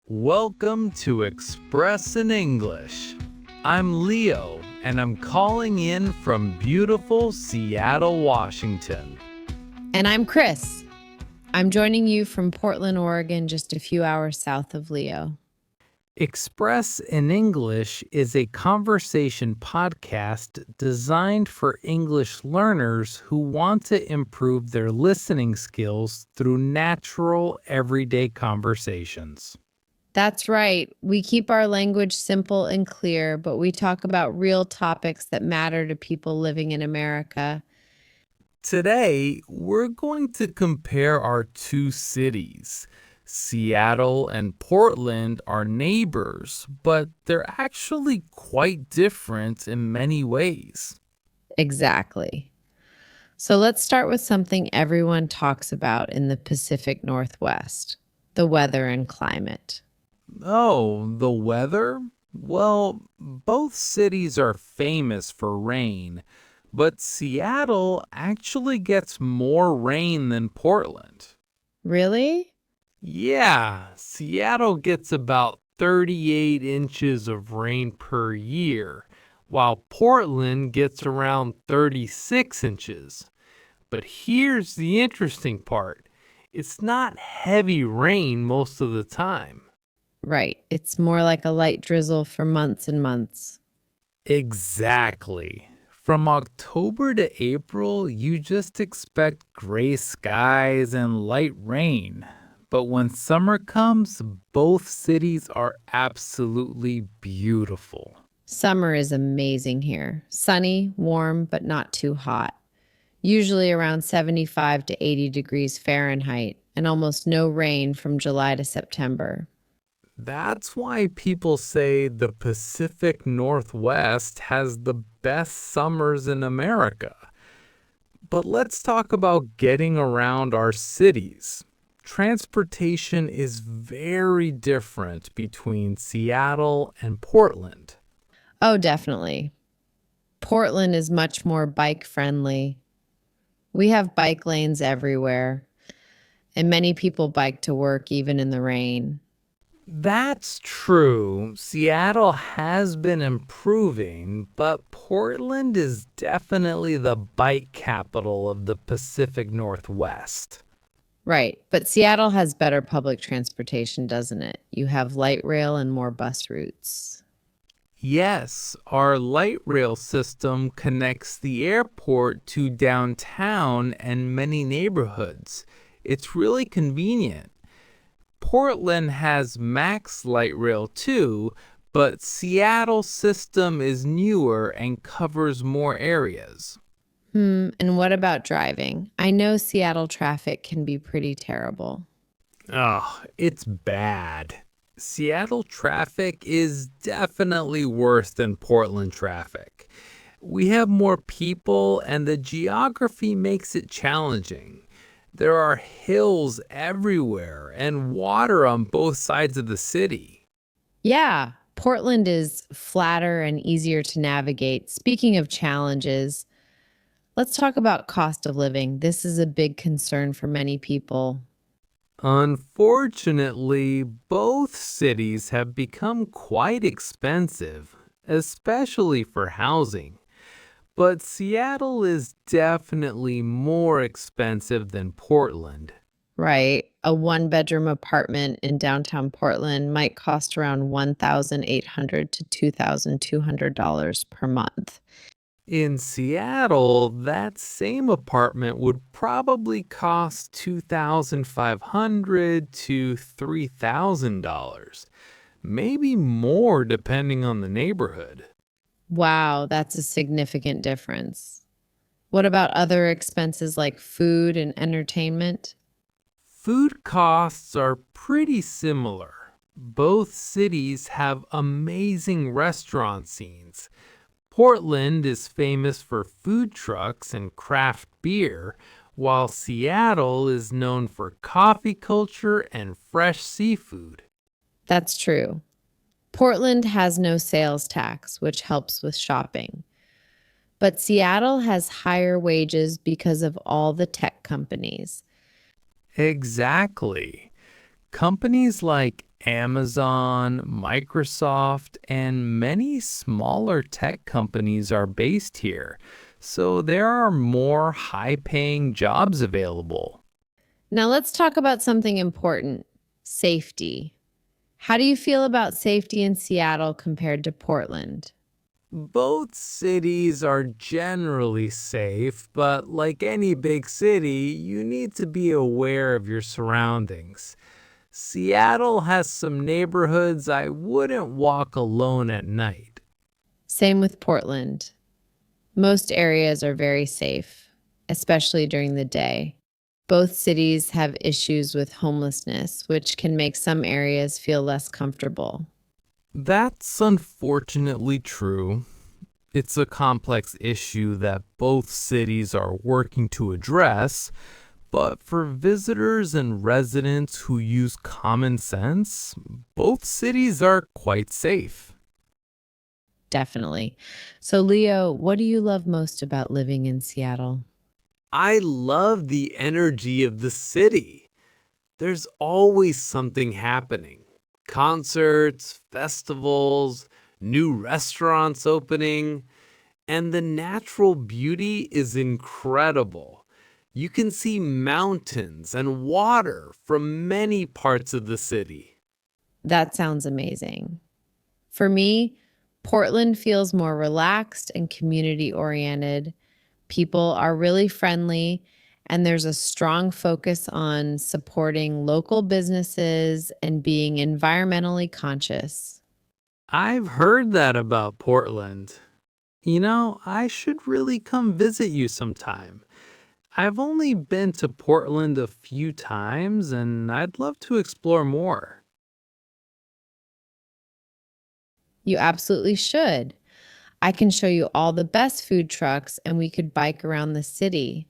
Welcome to Express in English. I'm Leo, and I'm calling in from beautiful Seattle, Washington. And I'm Chris. I'm joining you from Portland, Oregon, just a few hours south of Leo. Express in English is a conversation podcast designed for English learners who want to improve their listening skills through natural, everyday conversations. That's right. We keep our language simple and clear, but we talk about real topics that matter to people living in America. Today, we're going to compare our two cities. Seattle and Portland are neighbors, but they're actually quite different in many ways. Exactly. So let's start with something everyone talks about in the Pacific Northwest, the weather and climate. Oh, the weather? Well, both cities are famous for rain, but Seattle actually gets more rain than Portland. Really? Yeah, Seattle gets about 38 inches of rain per year, while Portland gets around 36 inches. But here's the interesting part. It's not heavy rain most of the time. Right. It's more like a light drizzle for months and months. Exactly. From October to April, you just expect gray skies and light rain. But when summer comes, both cities are absolutely beautiful. Summer is amazing here. Sunny, warm, but not too hot. Usually around 75 to 80 degrees Fahrenheit, and almost no rain from July to September. That's why people say the Pacific Northwest has the best summers in America. But let's talk about getting around our cities. Transportation is very different between Seattle and Portland. Oh, definitely. Portland is much more bike friendly. We have bike lanes everywhere, and many people bike to work even in the rain. That's true. Seattle has been improving, but Portland is definitely the bike capital of the Pacific Northwest. Right, but Seattle has better public transportation, doesn't it? You have light rail and more bus routes. Yes, our light rail system connects the airport to downtown and many neighborhoods. It's really convenient. Portland has Max Light Rail too, but Seattle's system is newer and covers more areas. And what about driving? I know Seattle traffic can be pretty terrible. Oh, it's bad. Seattle traffic is definitely worse than Portland traffic. We have more people, and the geography makes it challenging. There are hills everywhere and water on both sides of the city. Yeah, Portland is flatter and easier to navigate. Speaking of challenges, let's talk about cost of living. This is a big concern for many people. Unfortunately, both cities have become quite expensive, especially for housing. But Seattle is definitely more expensive than Portland. Right. A one-bedroom apartment in downtown Portland might cost around $1,800 to $2,200 per month. In Seattle, that same apartment would probably cost $2,500 to $3,000, maybe more depending on the neighborhood. Wow, that's a significant difference. What about other expenses like food and entertainment? Food costs are pretty similar. Both cities have amazing restaurant scenes. Portland is famous for food trucks and craft beer, while Seattle is known for coffee culture and fresh seafood. That's true. Portland has no sales tax, which helps with shopping. But Seattle has higher wages because of all the tech companies. Exactly. Companies like Amazon, Microsoft, and many smaller tech companies are based here, so there are more high paying jobs available. Now let's talk about something important: safety. How do you feel about safety in Seattle compared to Portland? Both cities are generally safe, but like any big city, you need to be aware of your surroundings. Seattle has some neighborhoods I wouldn't walk alone at night. Same with Portland. Most areas are very safe, especially during the day. Both cities have issues with homelessness, which can make some areas feel less comfortable. That's unfortunately true. It's a complex issue that both cities are working to address, but for visitors and residents who use common sense, both cities are quite safe. Definitely. So, Leo, what do you love most about living in Seattle? I love the energy of the city. There's always something happening: concerts, festivals, new restaurants opening, and the natural beauty is incredible. You can see mountains and water from many parts of the city. That sounds amazing. For me, Portland feels more relaxed and community oriented. People are really friendly, and there's a strong focus on supporting local businesses and being environmentally conscious. I've heard that about Portland. I should really come visit you sometime. I've only been to Portland a few times and I'd love to explore more. You absolutely should. I can show you all the best food trucks and we could bike around the city.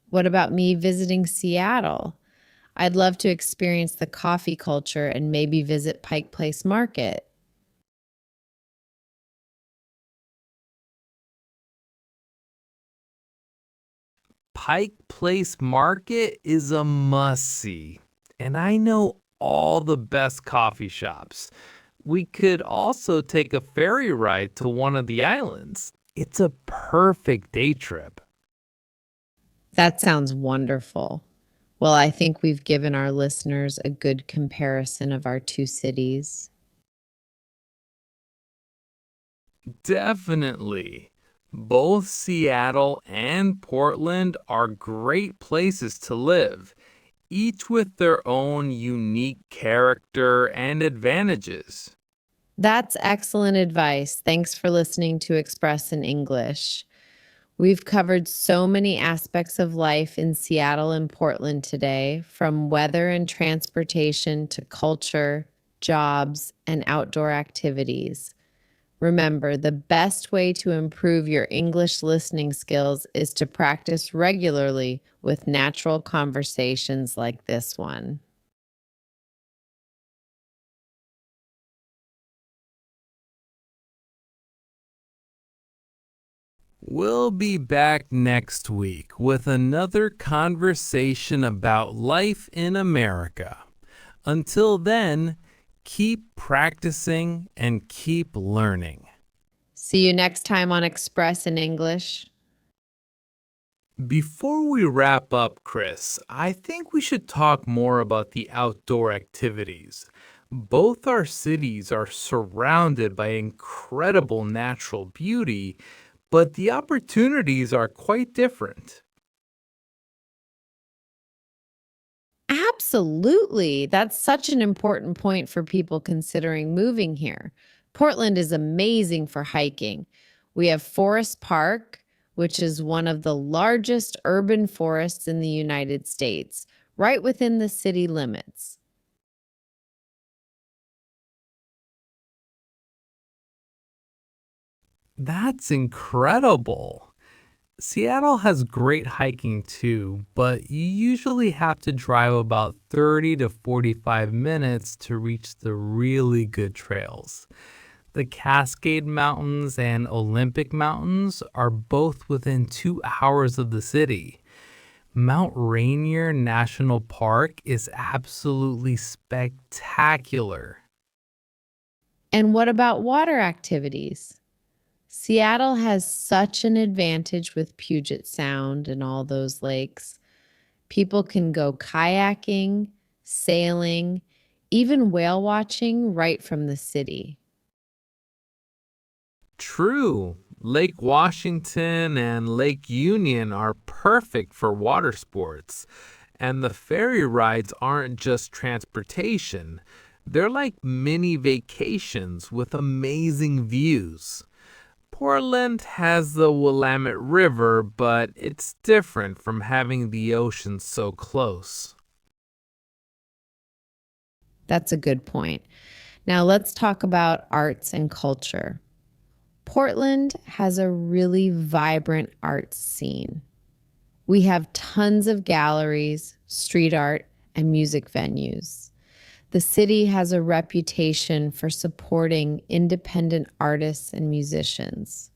What about me visiting Seattle? I'd love to experience the coffee culture and maybe visit Pike Place Market. Pike Place Market is a must see, and I know all the best coffee shops. We could also take a ferry ride to one of the islands. It's a perfect day trip. That sounds wonderful. Well, I think we've given our listeners a good comparison of our two cities. Definitely. Both Seattle and Portland are great places to live, each with their own unique character and advantages. That's excellent advice. Thanks for listening to Express in English. We've covered so many aspects of life in Seattle and Portland today, from weather and transportation to culture, jobs, and outdoor activities. Remember, the best way to improve your English listening skills is to practice regularly with natural conversations like this one. We'll be back next week with another conversation about life in America. Until then, keep practicing and keep learning. See you next time on Express in English. Before we wrap up, Chris, I think we should talk more about the outdoor activities. Both our cities are surrounded by incredible natural beauty, but the opportunities are quite different. Absolutely. That's such an important point for people considering moving here. Portland is amazing for hiking. We have Forest Park, which is one of the largest urban forests in the United States, right within the city limits. That's incredible. Seattle has great hiking too, but you usually have to drive about 30 to 45 minutes to reach the really good trails. The Cascade Mountains and Olympic Mountains are both within 2 hours of the city. Mount Rainier National Park is absolutely spectacular. And what about water activities? Seattle has such an advantage with Puget Sound and all those lakes. People can go kayaking, sailing, even whale watching right from the city. True, Lake Washington and Lake Union are perfect for water sports, and the ferry rides aren't just transportation. They're like mini vacations with amazing views. Portland has the Willamette River, but it's different from having the ocean so close. That's a good point. Now let's talk about arts and culture. Portland has a really vibrant arts scene. We have tons of galleries, street art, and music venues. The city has a reputation for supporting independent artists and musicians.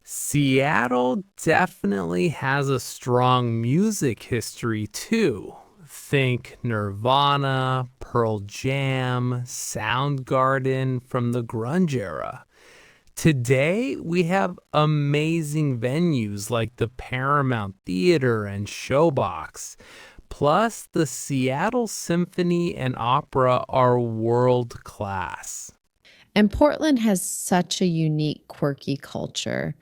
Seattle definitely has a strong music history too. Think Nirvana, Pearl Jam, Soundgarden from the grunge era. Today, we have amazing venues like the Paramount Theater and Showbox. Plus, the Seattle Symphony and Opera are world class. And Portland has such a unique, quirky culture.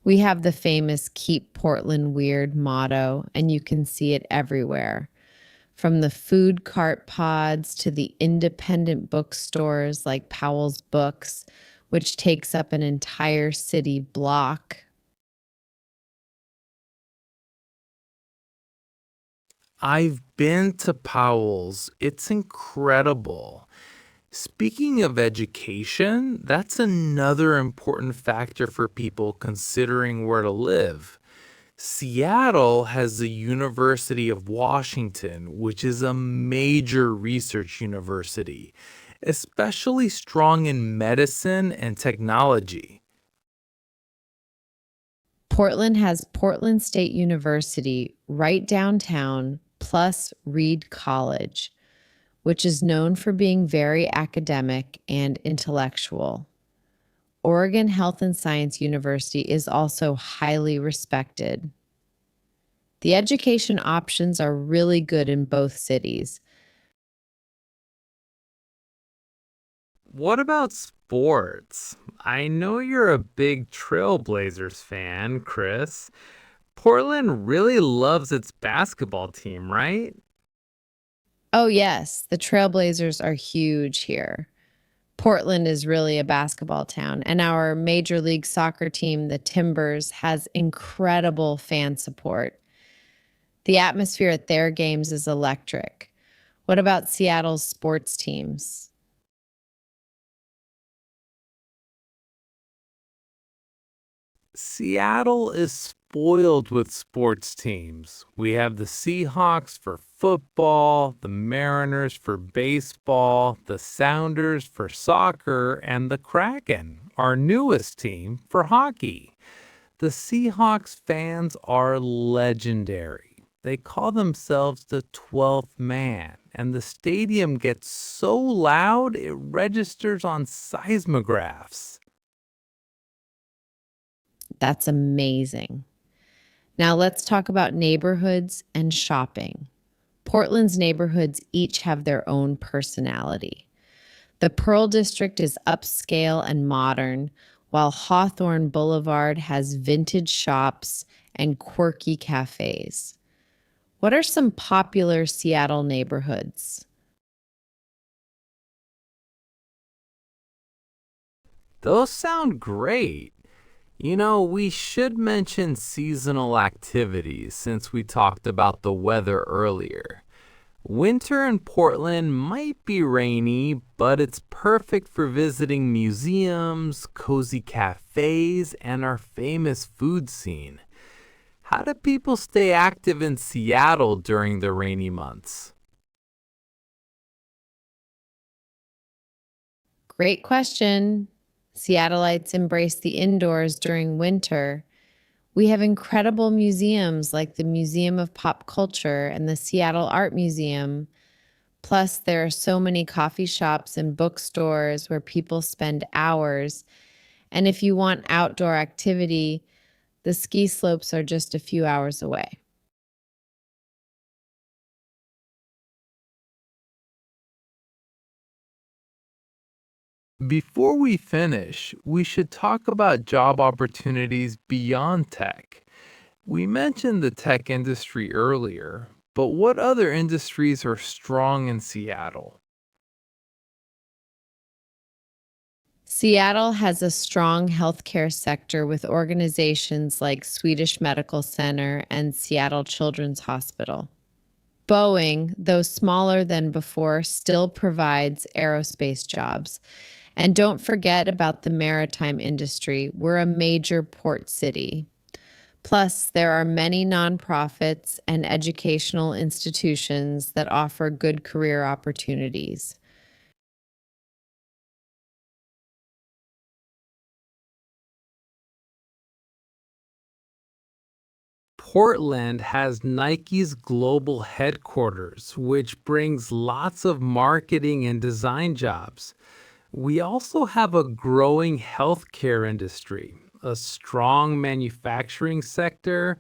We have the famous Keep Portland Weird motto, and you can see it everywhere. From the food cart pods to the independent bookstores like Powell's Books, which takes up an entire city block. I've been to Powell's. It's incredible. Speaking of education, that's another important factor for people considering where to live. Seattle has the University of Washington, which is a major research university, especially strong in medicine and technology. Portland has Portland State University right downtown, plus Reed College, which is known for being very academic and intellectual. Oregon Health and Science University is also highly respected. The education options are really good in both cities. What about sports? I know you're a big Trailblazers fan, Chris. Portland really loves its basketball team, right? Oh, yes, the Trailblazers are huge here. Portland is really a basketball town, and our Major League Soccer team, the Timbers, has incredible fan support. The atmosphere at their games is electric. What about Seattle's sports teams? Seattle is spoiled with sports teams. We have the Seahawks for football, the Mariners for baseball, the Sounders for soccer, and the Kraken, our newest team, for hockey. The Seahawks fans are legendary. They call themselves the 12th man, and the stadium gets so loud it registers on seismographs. That's amazing. Now let's talk about neighborhoods and shopping. Portland's neighborhoods each have their own personality. The Pearl District is upscale and modern, while Hawthorne Boulevard has vintage shops and quirky cafes. What are some popular Seattle neighborhoods? Those sound great. We should mention seasonal activities since we talked about the weather earlier. Winter in Portland might be rainy, but it's perfect for visiting museums, cozy cafes, and our famous food scene. How do people stay active in Seattle during the rainy months? Great question. Seattleites embrace the indoors during winter. We have incredible museums like the Museum of Pop Culture and the Seattle Art Museum. Plus, there are so many coffee shops and bookstores where people spend hours. And if you want outdoor activity, the ski slopes are just a few hours away. Before we finish, we should talk about job opportunities beyond tech. We mentioned the tech industry earlier, but what other industries are strong in Seattle? Seattle has a strong healthcare sector with organizations like Swedish Medical Center and Seattle Children's Hospital. Boeing, though smaller than before, still provides aerospace jobs. And don't forget about the maritime industry. We're a major port city. Plus, there are many nonprofits and educational institutions that offer good career opportunities. Portland has Nike's global headquarters, which brings lots of marketing and design jobs. We also have a growing healthcare industry, a strong manufacturing sector,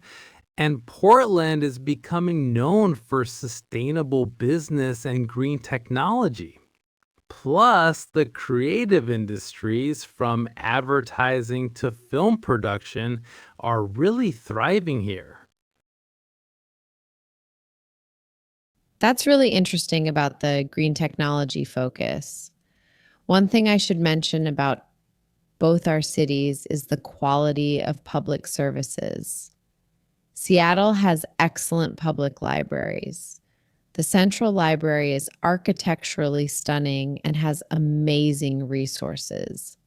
and Portland is becoming known for sustainable business and green technology. Plus, the creative industries from advertising to film production are really thriving here. That's really interesting about the green technology focus. One thing I should mention about both our cities is the quality of public services. Seattle has excellent public libraries. The Central Library is architecturally stunning and has amazing resources.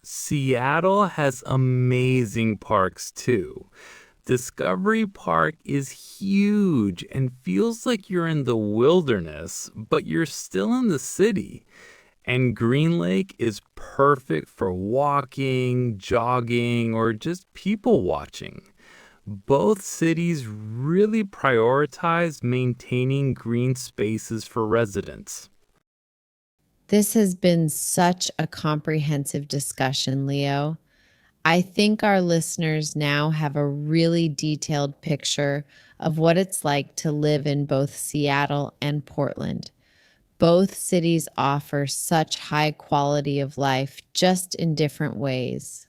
Seattle has amazing parks too. Discovery Park is huge and feels like you're in the wilderness, but you're still in the city. And Green Lake is perfect for walking, jogging, or just people watching. Both cities really prioritize maintaining green spaces for residents. This has been such a comprehensive discussion, Leo. I think our listeners now have a really detailed picture of what it's like to live in both Seattle and Portland. Both cities offer such high quality of life, just in different ways.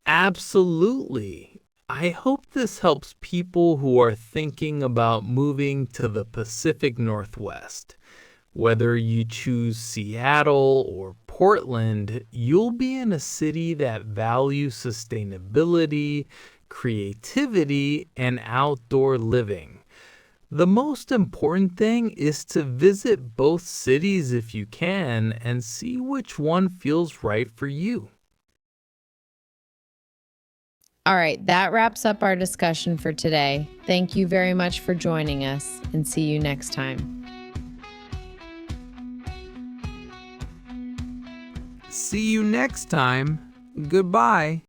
Absolutely. I hope this helps people who are thinking about moving to the Pacific Northwest. Whether you choose Seattle or Portland, you'll be in a city that values sustainability, creativity, and outdoor living. The most important thing is to visit both cities if you can and see which one feels right for you. All right, that wraps up our discussion for today. Thank you very much for joining us, and see you next time. See you next time. Goodbye.